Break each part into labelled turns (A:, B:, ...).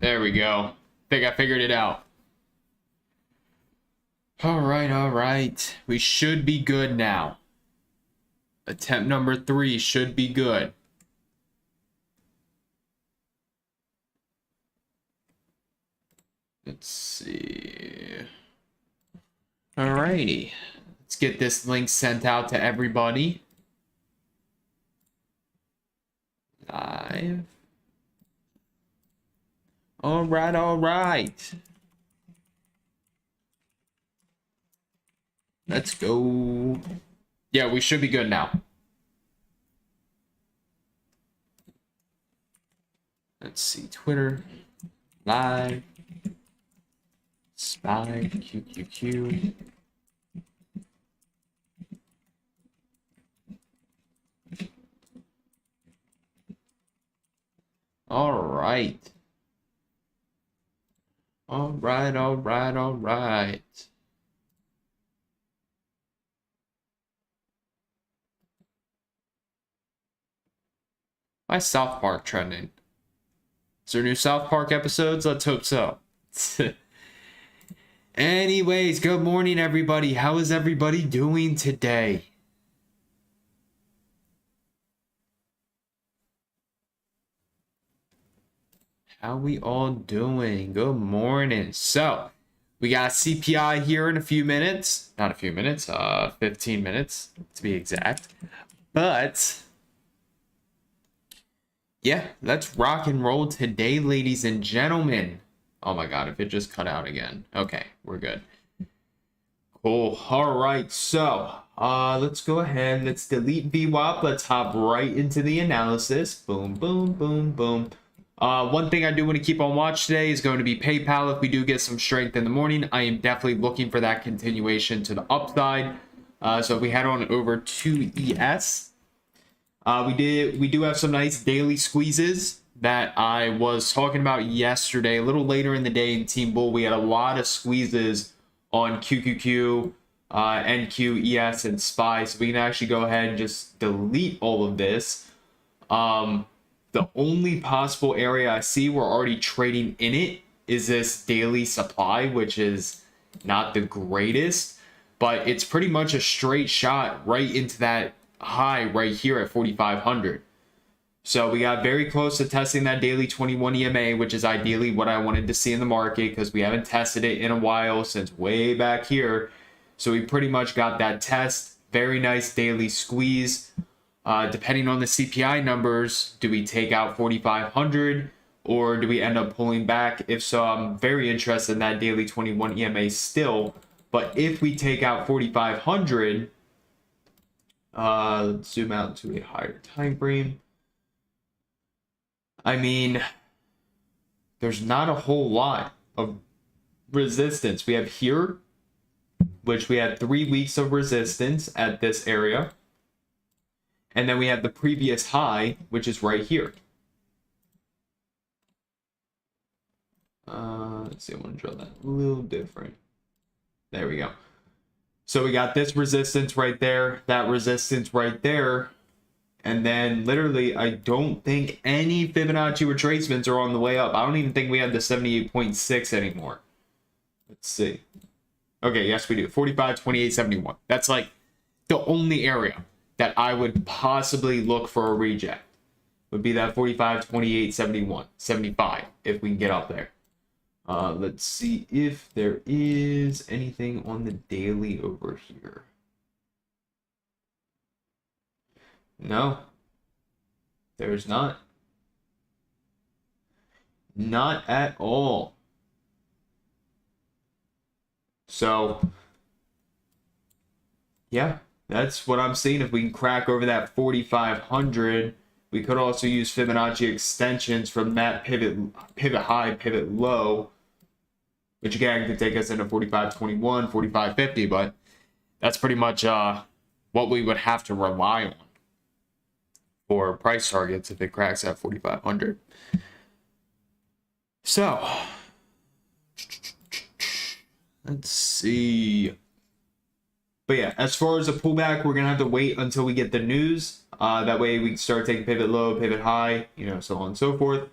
A: There we go. Think I figured it out. All right. We should be good now. Attempt number 3 should be good. Let's see. Alrighty. Let's get this link sent out to everybody. Live. All right. Let's go. Yeah, we should be good now. Let's see. Twitter. Live. Spy. QQQ. All right. Why is South Park trending? Is there new South Park episodes? Let's hope so. Anyways, good morning, everybody. How is everybody doing today? How we all doing? Good morning. So, we got CPI here in a few minutes. Not a few minutes, 15 minutes to be exact. But yeah, let's rock and roll today, ladies and gentlemen. Oh my god, if it just cut out again. Okay, we're good. Cool. All right, so let's go ahead. Let's delete VWAP. Let's hop right into the analysis. Boom. One thing I do want to keep on watch today is going to be PayPal. If we do get some strength in the morning, I am definitely looking for that continuation to the upside. So if we head on over to ES, we do have some nice daily squeezes that I was talking about yesterday. A little later in the day in Team Bull, we had a lot of squeezes on QQQ, NQ, ES, and SPY. So we can actually go ahead and just delete all of this. The only possible area I see we're already trading in it is this daily supply, which is not the greatest, but it's pretty much a straight shot right into that high right here at 4,500. So we got very close to testing that daily 21 EMA, which is ideally what I wanted to see in the market because we haven't tested it in a while since way back here. So we pretty much got that test. Very nice daily squeeze. Depending on the CPI numbers, do we take out 4,500 or do we end up pulling back? If so, I'm very interested in that daily 21 EMA still. But if we take out 4,500, let's zoom out to a higher time frame. I mean, there's not a whole lot of resistance. We have here, which we had 3 weeks of resistance at this area. And then we have the previous high, which is right here. Let's see, I want to draw that a little different. There we go. So we got this resistance right there, that resistance right there. And then literally, I don't think any Fibonacci retracements are on the way up. I don't even think we have the 78.6 anymore. Let's see. Okay, yes, we do. 45, 28, 71. That's like the only area that I would possibly look for a reject. Would be that 45, 28, 71, 75, if we can get up there. Let's see if there is anything on the daily over here. No, there's not. Not at all. So, yeah, that's what I'm seeing. If we can crack over that 4,500, we could also use Fibonacci extensions from that pivot high, pivot low, which again could take us into 45.21, 45.50, but that's pretty much what we would have to rely on for price targets if it cracks at 4,500. So, let's see. But yeah, as far as a pullback, we're going to have to wait until we get the news. That way we can start taking pivot low, pivot high, you know, so on and so forth.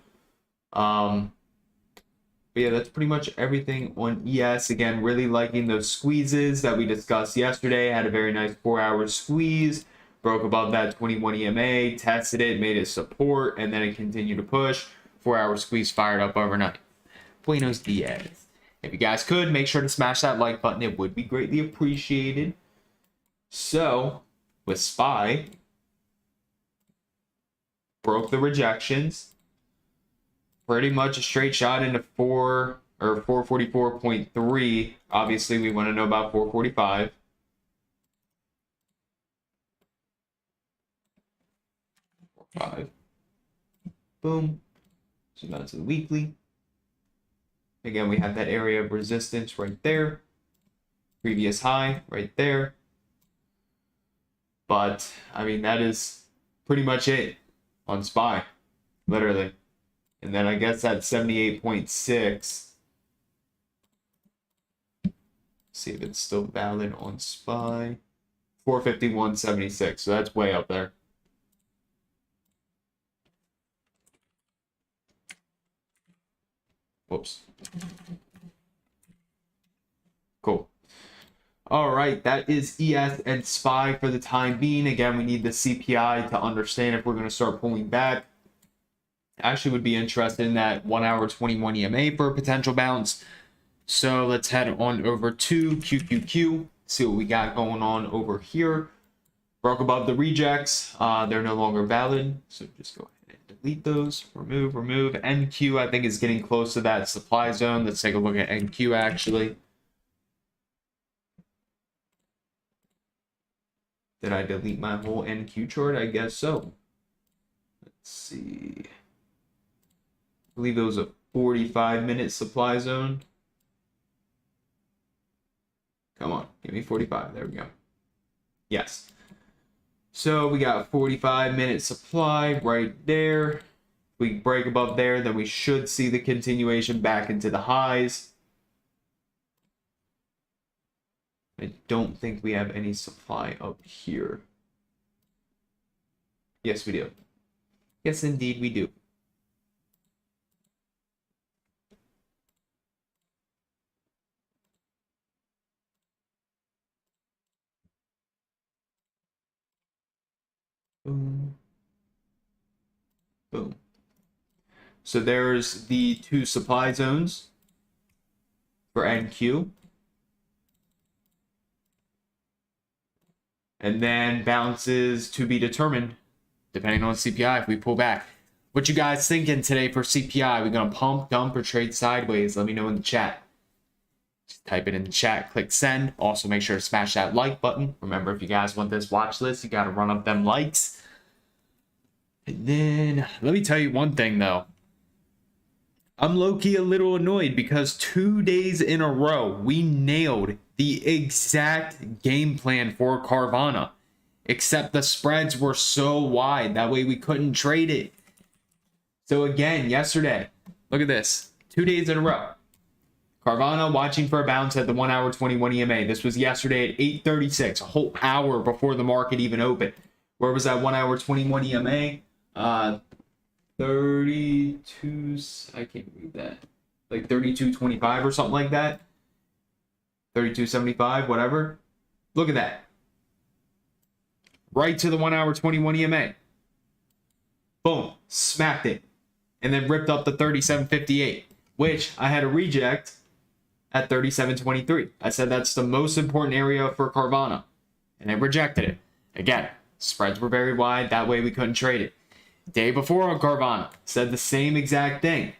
A: But yeah, that's pretty much everything on ES. Again, really liking those squeezes that we discussed yesterday. Had a very nice 4-hour squeeze. Broke above that 21 EMA, tested it, made it support, and then it continued to push. 4-hour squeeze fired up overnight. Buenos dias. If you guys could, make sure to smash that like button. It would be greatly appreciated. So, with SPY, broke the rejections. Pretty much a straight shot into 444.3. Obviously, we want to know about 445. Boom. So down to the weekly. Again, we have that area of resistance right there. Previous high right there. But, I mean, that is pretty much it on SPY. Literally. And then I guess that's 78.6. See if it's still valid on SPY. 451.76. So that's way up there. Whoops. Cool. All right, that is ES and SPY for the time being. Again, we need the CPI to understand if we're going to start pulling back. Actually would be interested in that 1 hour 21 EMA for a potential bounce. So let's head on over to QQQ, see what we got going on over here. Broke above the rejects. They're no longer valid. So just go ahead and delete those. Remove. NQ, I think, is getting close to that supply zone. Let's take a look at NQ actually. Did I delete my whole NQ chart? I guess so. Let's see. I believe it was a 45-minute supply zone. Come on, give me 45. There we go. Yes. So we got 45-minute supply right there. If we break above there, then we should see the continuation back into the highs. I don't think we have any supply up here. Yes, we do. Yes, indeed, we do. Boom. Boom. So there's the two supply zones for NQ. And then bounces to be determined, depending on CPI, if we pull back. What you guys thinking today for CPI? We're going to pump, dump, or trade sideways? Let me know in the chat. Just type it in the chat, click send. Also, make sure to smash that like button. Remember, if you guys want this watch list, you got to run up them likes. And then, let me tell you one thing, though. I'm low-key a little annoyed because 2 days in a row, we nailed the exact game plan for Carvana. Except the spreads were so wide. That way we couldn't trade it. So again, yesterday, look at this. 2 days in a row. Carvana watching for a bounce at the 1 hour 21 EMA. This was yesterday at 8:36, a whole hour before the market even opened. Where was that 1 hour 21 EMA? 32, I can't read that. Like 32.25 or something like that. 32.75, whatever. Look at that. Right to the 1 hour 21 EMA. Boom. Smacked it. And then ripped up the 37.58, which I had a reject at 37.23. I said that's the most important area for Carvana. And I rejected it. Again, spreads were very wide. That way we couldn't trade it. Day before on Carvana, said the same exact thing.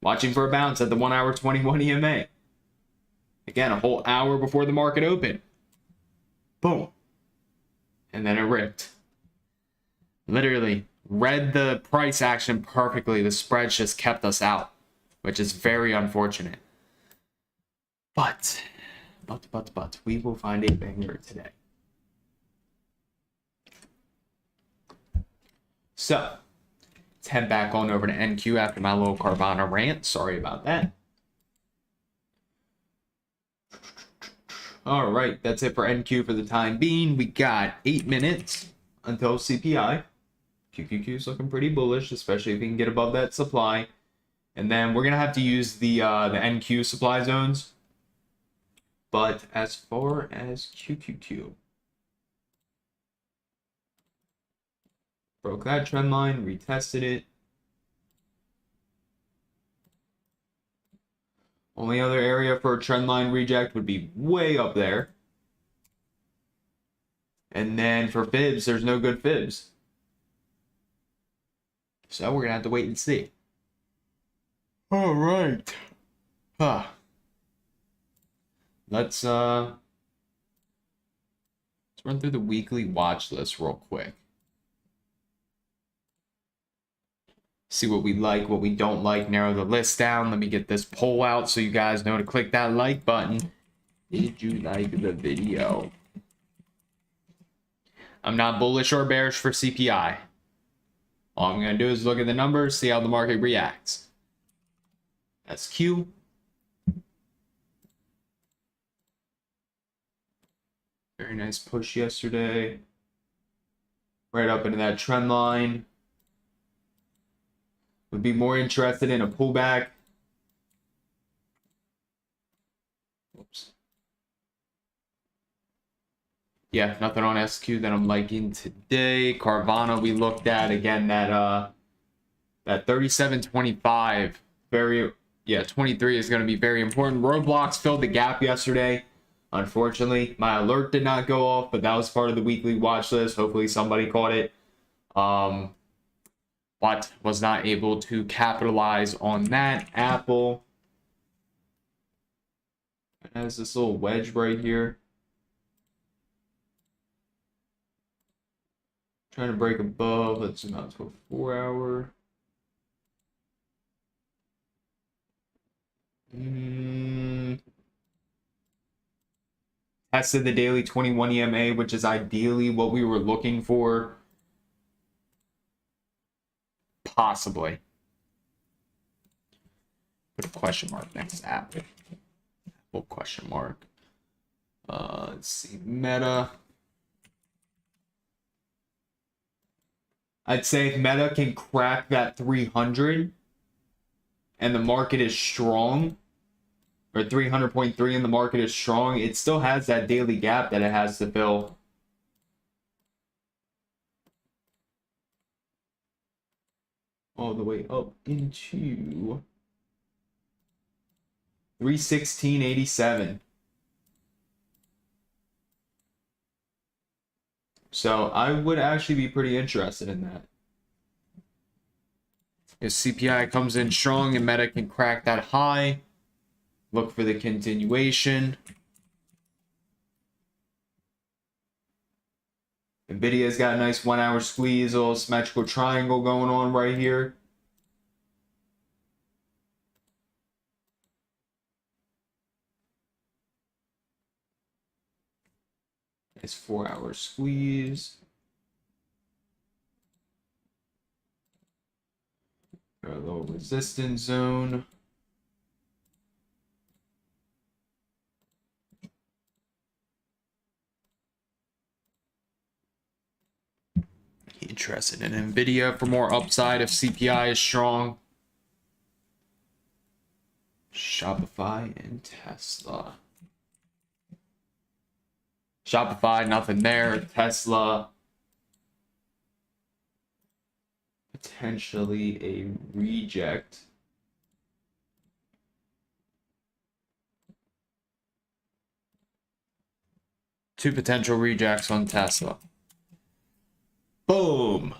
A: Watching for a bounce at the 1 hour 21 EMA. Again, a whole hour before the market opened. Boom. And then it ripped. Literally read the price action perfectly. The spreads just kept us out, which is very unfortunate. But, we will find a banger today. So, let's head back on over to NQ after my little Carvana rant. Sorry about that. All right, that's it for NQ for the time being. We got 8 minutes until CPI. QQQ is looking pretty bullish, especially if we can get above that supply. And then we're gonna have to use the NQ supply zones. But as far as QQQ, broke that trend line, retested it. Only other area for a trend line reject would be way up there. And then for fibs, there's no good fibs. So we're gonna have to wait and see. All right. Let's run through the weekly watch list real quick. See what we like, what we don't like, narrow the list down. Let me get this poll out so you guys know to click that like button. Did you like the video? I'm not bullish or bearish for CPI. All I'm going to do is look at the numbers, see how the market reacts. SQ. Very nice push yesterday. Right up into that trend line. Would be more interested in a pullback. Whoops. Yeah, nothing on SQ that I'm liking today. Carvana we looked at again, that 37.25, 23 is going to be very important. Roadblocks filled the gap yesterday. Unfortunately, my alert did not go off, but that was part of the weekly watch list. Hopefully somebody caught it. But was not able to capitalize on that. Apple has this little wedge right here. Trying to break above. Let's zoom out to a 4 hour. Tested the daily 21 EMA, which is ideally what we were looking for. Possibly. Put a question mark next to Apple. Apple question mark. Let's see. Meta. I'd say if Meta can crack that 300 and the market is strong, or 300.3 and the market is strong, it still has that daily gap that it has to fill. All the way up into 316.87. So I would actually be pretty interested in that. If CPI comes in strong and Meta can crack that high, look for the continuation. NVIDIA's got a nice 1 hour squeeze, a little symmetrical triangle going on right here. Nice 4 hour squeeze. Got a little resistance zone. Interested in NVIDIA for more upside if CPI is strong. Shopify and Tesla. Shopify, nothing there. Tesla, potentially a reject. Two potential rejects on Tesla. Boom.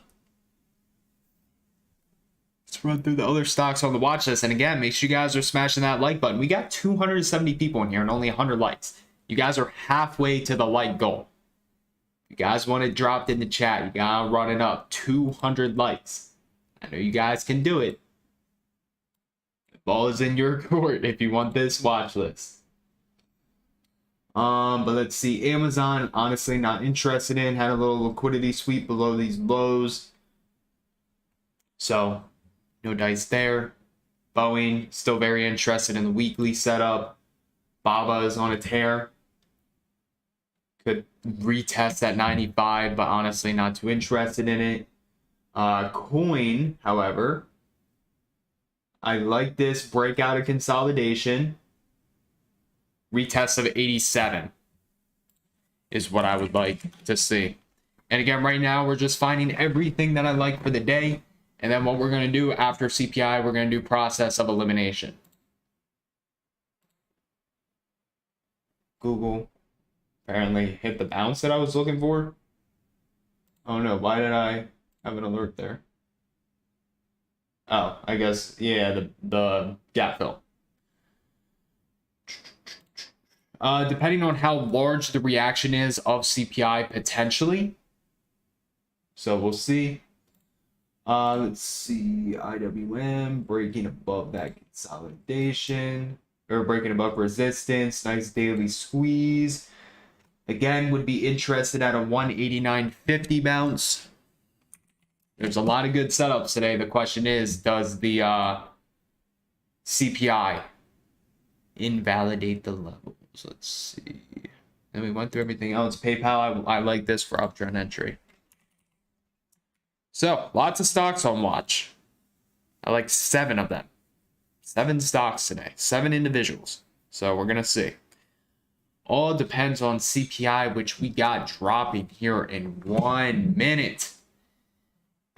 A: Let's run through the other stocks on the watch list. And again, make sure you guys are smashing that like button. We got 270 people in here and only 100 likes. You guys are halfway to the like goal. You guys want it dropped in the chat. You gotta run it up. 200 likes. I know you guys can do it. The ball is in your court if you want this watch list. But let's see. Amazon, honestly not interested in. Had a little liquidity sweep below these lows. So, no dice there. Boeing, still very interested in the weekly setup. Baba is on a tear. Could retest at 95, but honestly not too interested in it. Coin, however, I like this breakout of consolidation. Retest of 87 is what I would like to see. And again, right now, we're just finding everything that I like for the day. And then what we're going to do after CPI, we're going to do process of elimination. Google apparently hit the bounce that I was looking for. Oh no, why did I have an alert there? Oh, I guess, yeah, the gap fill. Depending on how large the reaction is of CPI, potentially. So we'll see. Let's see, IWM breaking above that consolidation, or breaking above resistance. Nice daily squeeze. Again, would be interested at a 189.50 bounce. There's a lot of good setups today. The question is, does the CPI invalidate the levels? Let's see. And we went through everything else. PayPal, I like this for uptrend entry. So, lots of stocks on watch. I like 7 of them. 7 stocks today. 7 individuals. So, we're going to see. All depends on CPI, which we got dropping here in 1 minute.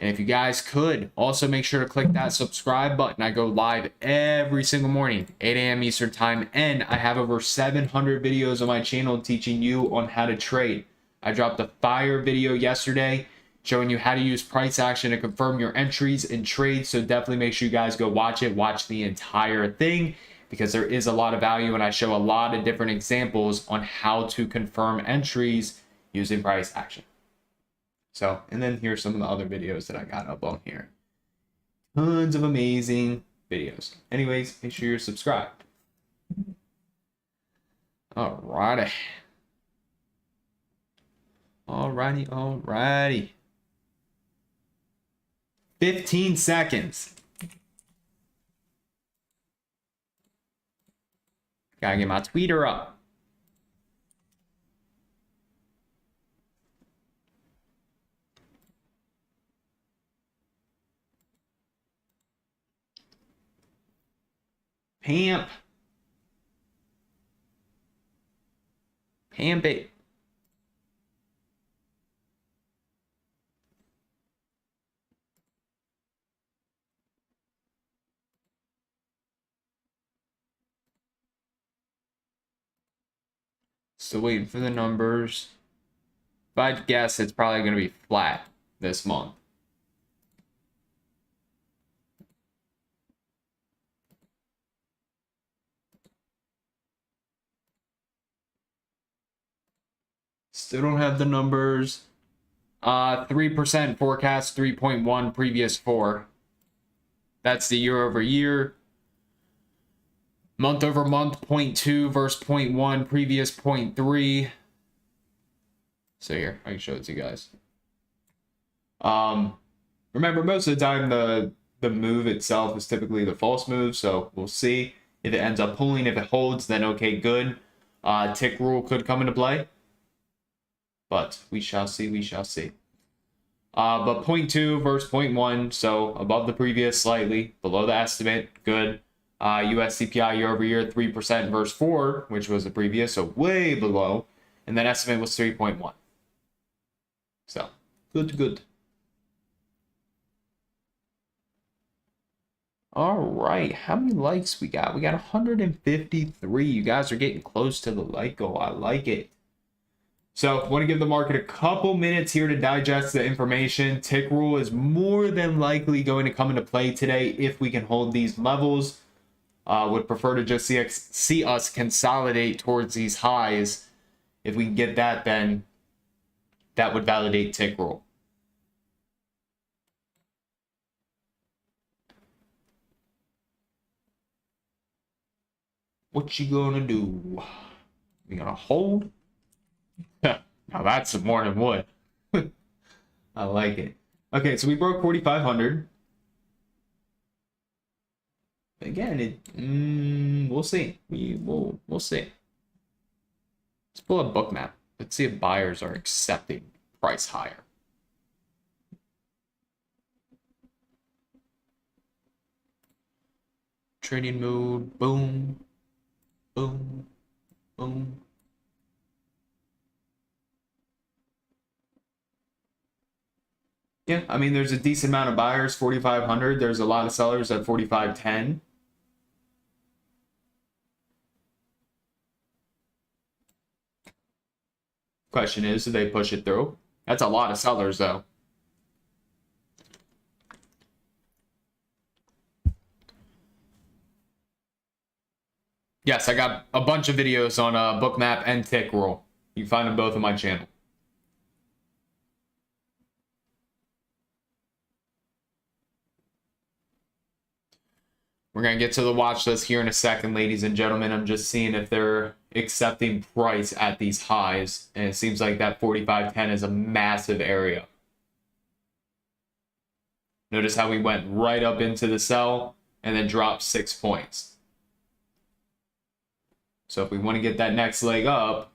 A: And if you guys could, also make sure to click that subscribe button. I go live every single morning, 8 a.m. Eastern time. And I have over 700 videos on my channel teaching you on how to trade. I dropped a fire video yesterday showing you how to use price action to confirm your entries in trades. So definitely make sure you guys go watch it. Watch the entire thing because there is a lot of value. And I show a lot of different examples on how to confirm entries using price action. So, and then here's some of the other videos that I got up on here. Tons of amazing videos. Anyways, make sure you're subscribed. Alrighty. Alrighty. 15 seconds. Gotta get my tweeter up. Pamp it. Still waiting for the numbers. If I'd guess, it's probably going to be flat this month. Still don't have the numbers. 3% forecast, 3.1 previous 4. That's the year over year. Month over month, 0.2 versus 0.1, previous 0.3. So here, I can show it to you guys. Remember, most of the time the move itself is typically the false move, so we'll see if it ends up pulling. If it holds, then okay, good. Tick rule could come into play. But we shall see, we shall see. But 0.2 versus 0.1, so above the previous slightly, below the estimate, good. US CPI year over year, 3% versus 4, which was the previous, so way below. And then estimate was 3.1. So, good. All right, how many likes we got? We got 153. You guys are getting close to the like goal. I like it. So, want to give the market a couple minutes here to digest the information. Tick rule is more than likely going to come into play today if we can hold these levels. Would prefer to just see us consolidate towards these highs. If we can get that, then that would validate tick rule. What you gonna do? You gonna hold? Now that's some more than wood. I like it. Okay, so we broke 4,500. Again, we'll see. We'll see. Let's pull a book map. Let's see if buyers are accepting price higher. trading mode. Boom, boom, boom. Yeah, I mean, there's a decent amount of buyers, 4,500. There's a lot of sellers at 4,510. Question is, do they push it through? That's a lot of sellers, though. Yes, I got a bunch of videos on Bookmap and Tick Roll. You can find them both on my channel. We're going to get to the watch list here in a second, ladies and gentlemen. I'm just seeing if they're accepting price at these highs. And it seems like that 45.10 is a massive area. Notice how we went right up into the sell and then dropped 6 points. So if we want to get that next leg up,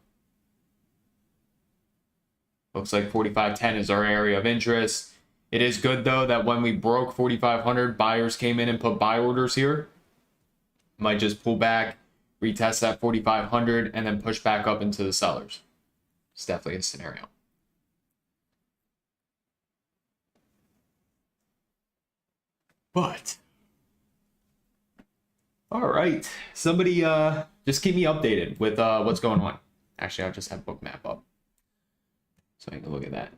A: looks like 45.10 is our area of interest. It is good, though, that when we broke 4,500, buyers came in and put buy orders here. Might just pull back, retest that 4,500, and then push back up into the sellers. It's definitely a scenario. But, all right. Somebody just keep me updated with what's going on. Actually, I'll just have Bookmap up so I can look at that.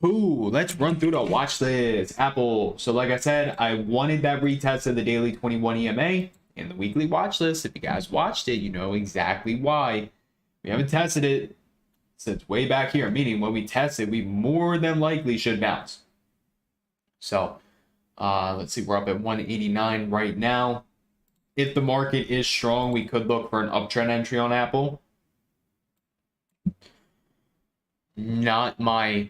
A: Ooh, let's run through the watch list. Apple. So like I said, I wanted that retest of the daily 21 EMA and the weekly watch list. If you guys watched it, you know exactly why. We haven't tested it since way back here, meaning when we test it, we more than likely should bounce. So let's see, we're up at 189 right now. If the market is strong, we could look for an uptrend entry on Apple. Not my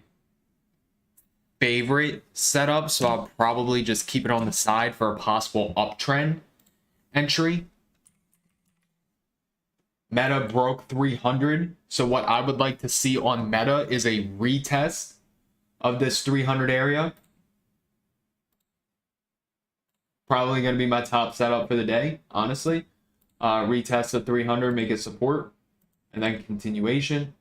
A: favorite setup, so I'll probably just keep it on the side for a possible uptrend entry. Meta broke 300, so what I would like to see on Meta is a retest of this 300 area. Probably going to be my top setup for the day, honestly. Retest of 300, make it support, and then continuation.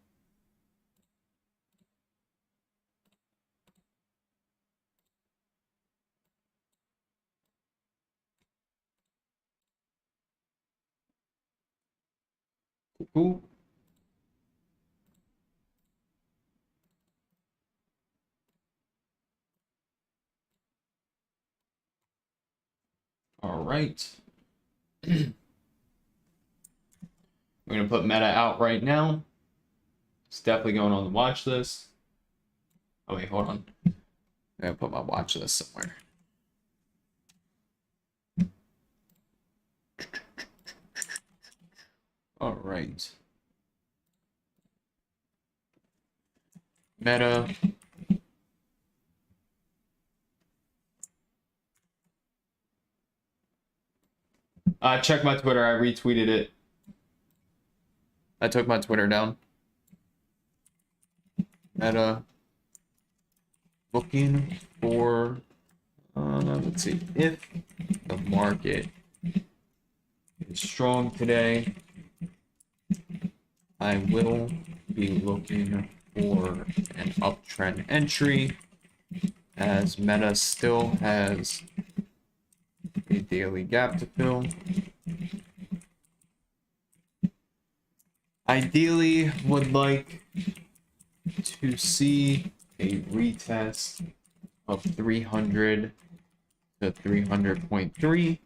A: Cool. All right. We're going to put Meta out right now. It's definitely going on the watch list. Oh, wait, hold on. I'm going to put my watch list somewhere. All right. Meta. Check my Twitter. I retweeted it. I took my Twitter down. Meta. Looking for, let's see, if the market is strong today, I will be looking for an uptrend entry as Meta still has a daily gap to fill. Ideally, would like to see a retest of 300 to 300.3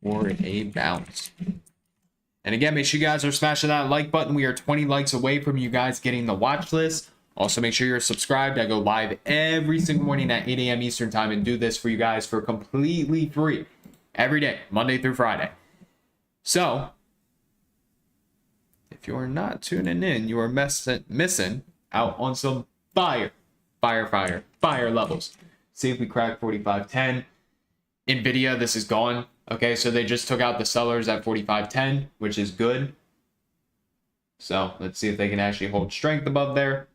A: or a bounce. And again, make sure you guys are smashing that like button. We are 20 likes away from you guys getting the watch list. Also, make sure you're subscribed. I go live every single morning at 8 a.m. Eastern time and do this for you guys for completely free every day, Monday through Friday. So, if you're not tuning in, you are missing out on some fire levels. See if we crack 45.10. NVIDIA, this is gone. Okay, so they just took out the sellers at 45.10, which is good. So let's see if they can actually hold strength above there.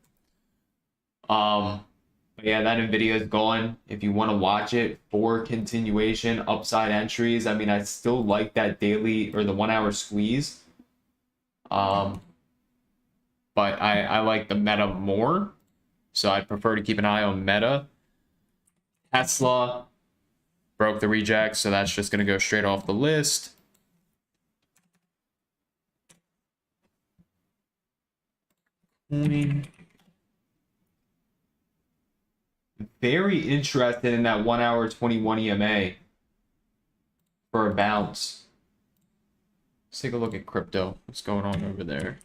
A: But But yeah, that NVIDIA is gone. If you want to watch it for continuation upside entries, I mean, I still like that daily or the 1 hour squeeze. But I like the Meta more. So I prefer to keep an eye on Meta. Tesla broke the reject, so that's just going to go straight off the list. Very interested in that 1 hour 21 EMA for a bounce. Let's take a look at crypto. What's going on over there?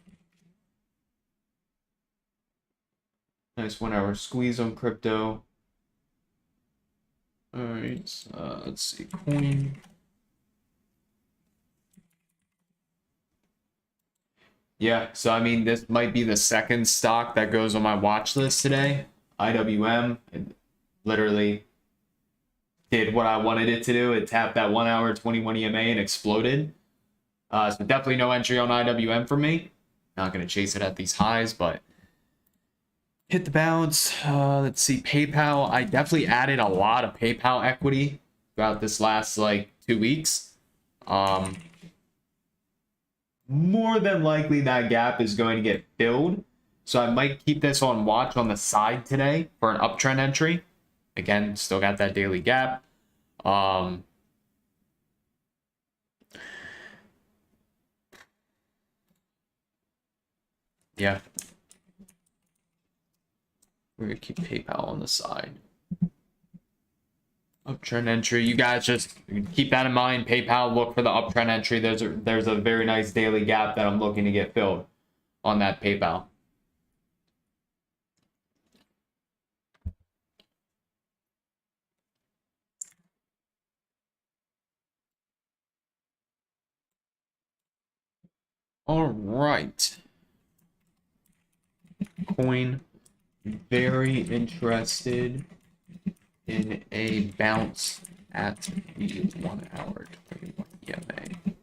A: Nice 1 hour squeeze on crypto. All right, let's see, coin. Yeah, so I mean, this might be the second stock that goes on my watch list today. IWM, it literally did what I wanted it to do. It tapped that 1 hour 21 EMA and exploded. So definitely no entry on IWM for me. Not going to chase it at these highs, but hit the bounce. Let's see, PayPal. I definitely added a lot of PayPal equity throughout this last like 2 weeks. More than likely that gap is going to get filled. So I might keep this on watch on the side today for an uptrend entry. Again, still got that daily gap. Yeah. We're going to keep PayPal on the side. Uptrend entry. You guys just keep that in mind. PayPal, look for the uptrend entry. There's a very nice daily gap that I'm looking to get filled on that PayPal. All right. Coin. Very interested in a bounce at the 1 hour 21 EMA.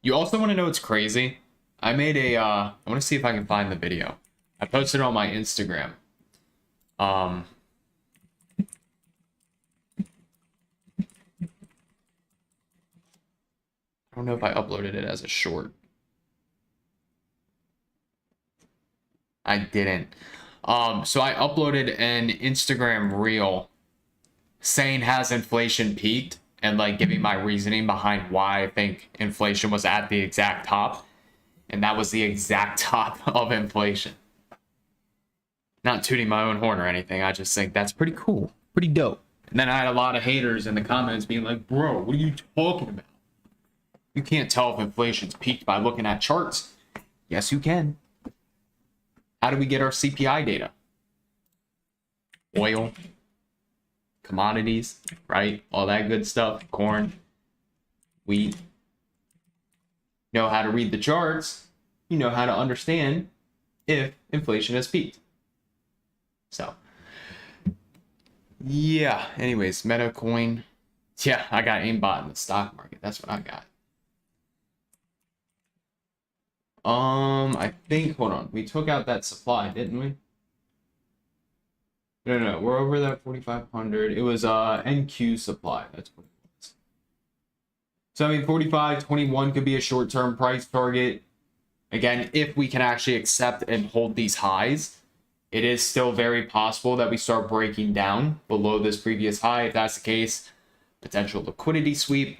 A: You also want to know what's crazy? I made a, I want to see if I can find the video. I posted it on my Instagram. I don't know if I uploaded it as a short. I didn't. So I uploaded an Instagram reel saying has inflation peaked and like giving my reasoning behind why I think inflation was at the exact top. And that was the exact top of inflation. Not tooting my own horn or anything. I just think that's pretty cool. Pretty dope. And then I had a lot of haters in the comments being like, bro, what are you talking about? You can't tell if inflation's peaked by looking at charts. Yes, you can. How do we get our CPI data? Oil, commodities, right? All that good stuff. Corn, wheat. You know how to read the charts. You know how to understand if inflation has peaked. So, yeah. Anyways, Meta coin. Yeah, I got aimbot in the stock market. That's what I got. I think, hold on. We took out that supply, didn't we? No, we're over that 4,500. It was NQ supply. That's what it was. So I mean 45.21 could be a short-term price target. Again, if we can actually accept and hold these highs, it is still very possible that we start breaking down below this previous high. If that's the case, potential liquidity sweep.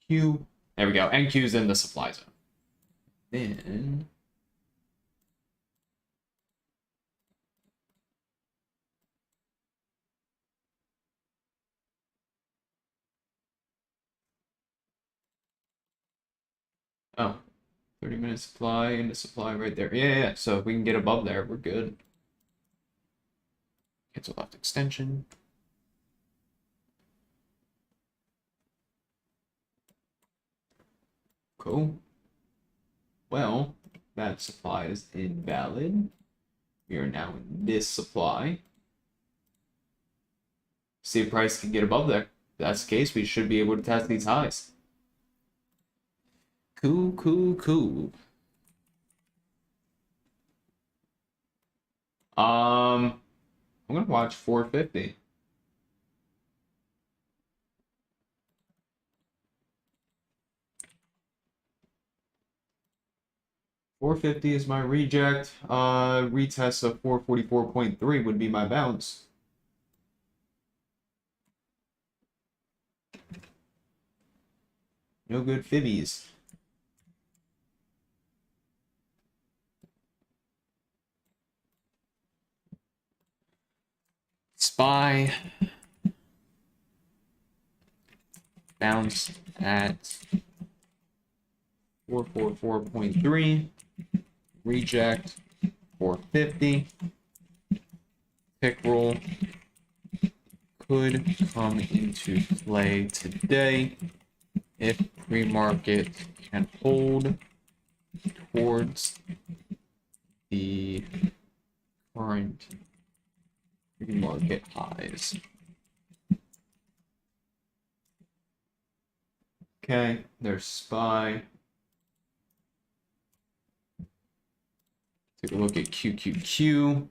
A: Q. There we go. NQ's in the supply zone. Then oh, 30-minute supply and the supply right there. Yeah. So if we can get above there, we're good. Cancel left extension. Cool. Well, that supply is invalid. We are now in this supply. See if price can get above there. If that's the case, we should be able to test these highs. Cool. I'm gonna watch 450. $450 is my reject. Retest of 444.3 would be my bounce. No good fibbies. SPY bounce at 444.3. Reject 450. Pick roll could come into play today if pre-market can hold towards the current pre-market highs. Okay, there's SPY. Take a look at QQQ.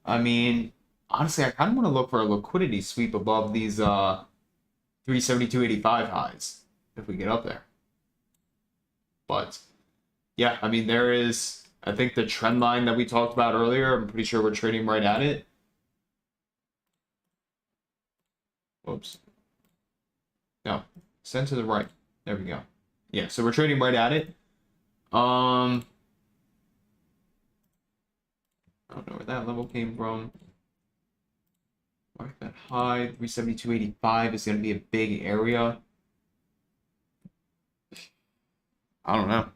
A: I mean, honestly, I kind of want to look for a liquidity sweep above these 372.85 highs if we get up there. But yeah, I mean, there is, I think the trend line that we talked about earlier, I'm pretty sure we're trading right at it. Whoops. No, send to the right. There we go. Yeah, so we're trading right at it. I don't know where that level came from. Mark that high. 372.85 is going to be a big area. I don't know.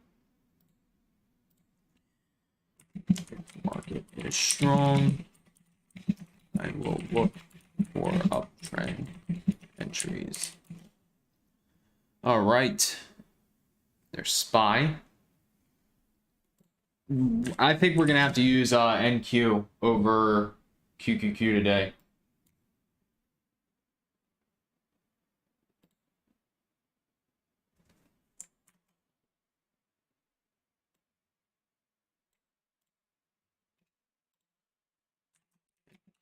A: Market is strong. I will look for uptrend entries. All right. There's SPY. I think we're going to have to use NQ over QQQ today.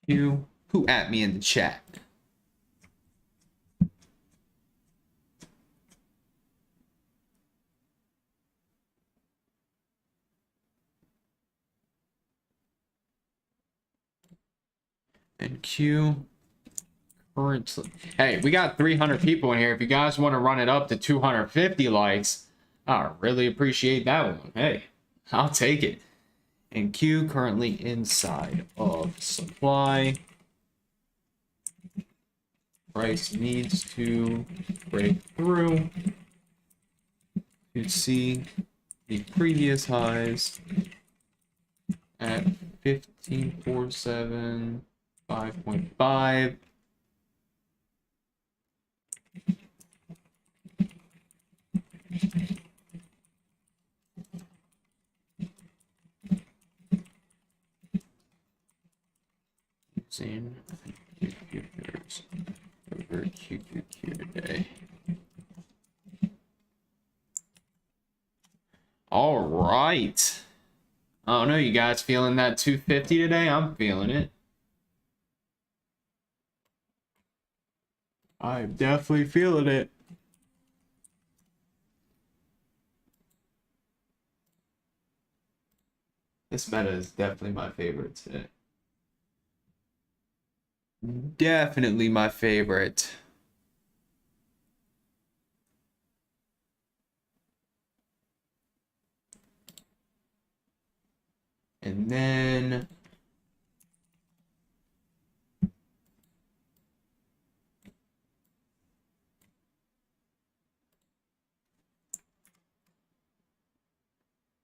A: Who at me in the chat? NQ currently. Hey, we got 300 people in here. If you guys want to run it up to 250 likes, I really appreciate that one. Hey, I'll take it. NQ currently inside of supply. Price needs to break through to see the previous highs at 1547, 5.5. Using QQQs over QQQ today. All right. I don't know, you guys feeling that 250 today? I'm feeling it. I'm definitely feeling it. This meta is definitely my favorite today. Definitely my favorite. And then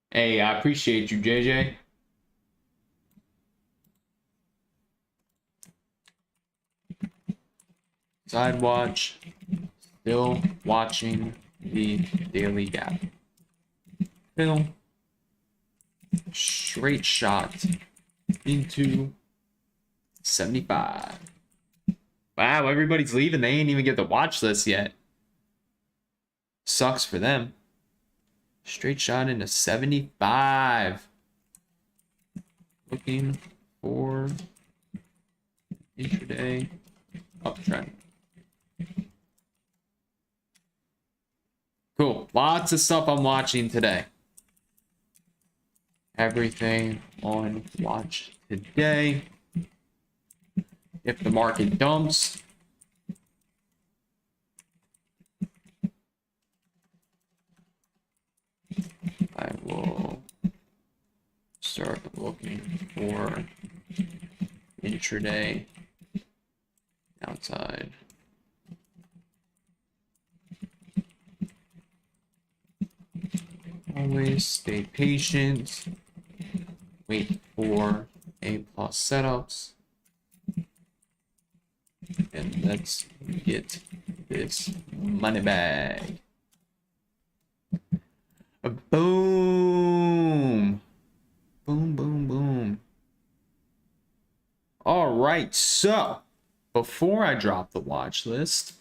A: hey, I appreciate you, JJ. Side watch, still watching the daily gap. Fill, straight shot into 75. Wow, everybody's leaving. They ain't even get the watch list yet. Sucks for them. Straight shot into 75. Looking for intraday uptrend. Cool. Lots of stuff I'm watching today. Everything on watch today. If the market dumps, I will start looking for intraday outside. Always stay patient. Wait for A+ setups. And let's get this money bag. Boom. Boom, boom, boom. All right, so before I drop the watch list,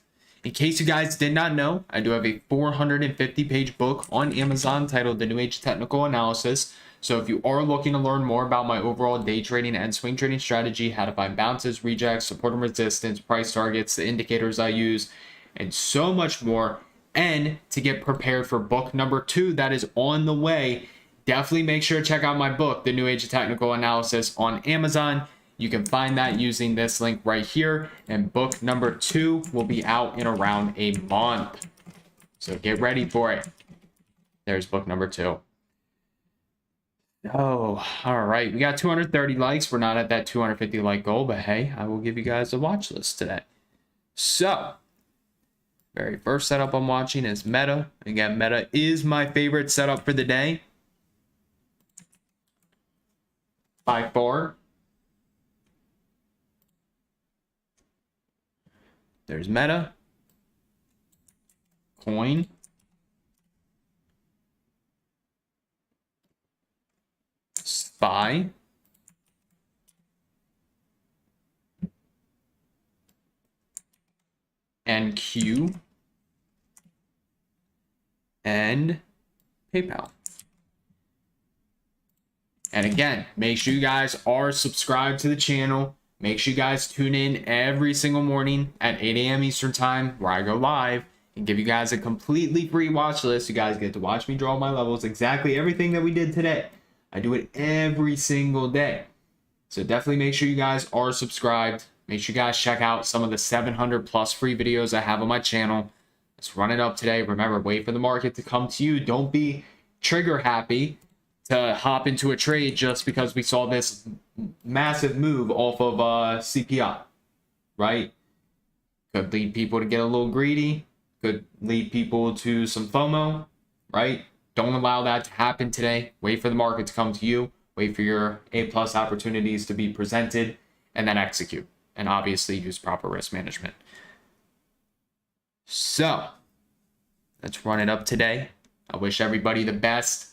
A: in case you guys did not know, I do have a 450-page book on Amazon titled The New Age Technical Analysis. So if you are looking to learn more about my overall day trading and swing trading strategy, how to find bounces, rejects, support and resistance, price targets, the indicators I use, and so much more, and to get prepared for book number 2 that is on the way, definitely make sure to check out my book, The New Age of Technical Analysis, on Amazon. You can find that using this link right here, and book number 2 will be out in around a month. So get ready for it. There's book number 2. Oh, all right. We got 230 likes. We're not at that 250 like goal, but hey, I will give you guys a watch list today. So, very first setup I'm watching is Meta. Again, Meta is my favorite setup for the day by far. There's Meta, Coin, SPY, NQ, and PayPal. And again, make sure you guys are subscribed to the channel. Make sure you guys tune in every single morning at 8 a.m. Eastern Time, where I go live and give you guys a completely free watch list. You guys get to watch me draw my levels, exactly everything that we did today. I do it every single day. So definitely make sure you guys are subscribed. Make sure you guys check out some of the 700 plus free videos I have on my channel. Let's run it up today. Remember, wait for the market to come to you. Don't be trigger happy to hop into a trade just because we saw this massive move off of CPI, right? Could lead people to get a little greedy. Could lead people to some FOMO, right? Don't allow that to happen today. Wait for the market to come to you. Wait for your A+ opportunities to be presented, and then execute. And obviously use proper risk management. So let's run it up today. I wish everybody the best.